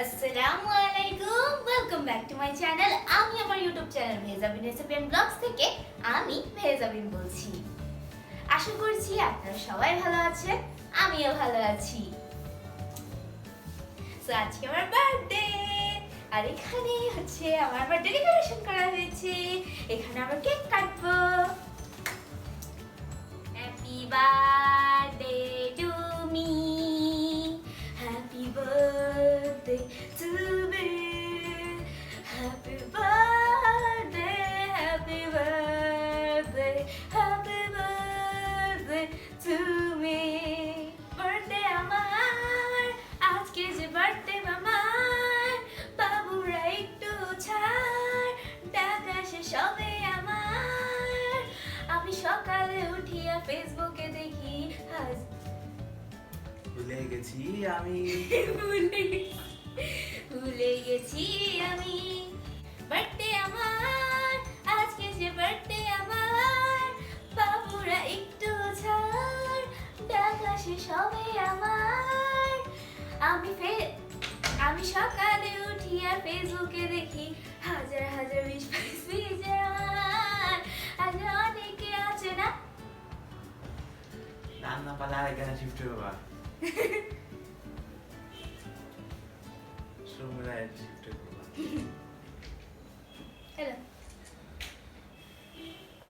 আসসালামু আলাইকুম, welcome back to my channel. আমি আমার YouTube channel Mehjabin recipe and blogs থেকে আমি মেহজাবিন বলছি। আশা করছি আপনারা সবাই ভালো আছেন, আমিও ভালো আছি। সো আজকে আমার বার্থডে, আর এখানে হচ্ছে আমার বার্থডে ডেকোরেশন করা হয়েছে। এখানে আমরা কেক কাটবো। Happy birthday to me, happy birthday to me, happy birthday, happy birthday, happy birthday to me. Birthday আমার, আজকে যে birthday আমার, বাবুরা একটু ছাড়, টাকা শেষ হবে আমার। আমি সকালে উঠিয়া ফেসবুকে দেখি আজ ভুলে গেছি আমি ভুলে গেছি আমি বার্থডে আমার, আজকে যে বার্থডে আমার, বাবুরা একটু ছাড়, টাকা শেষ হবে আমার। আমি সকালে উঠিয়া ফেসবুকে দেখি হাজার হাজার উইশ আমার। আজ অনেকে আছে না রান্না পালা এখানে শিফট হবা সময় শিফট করবা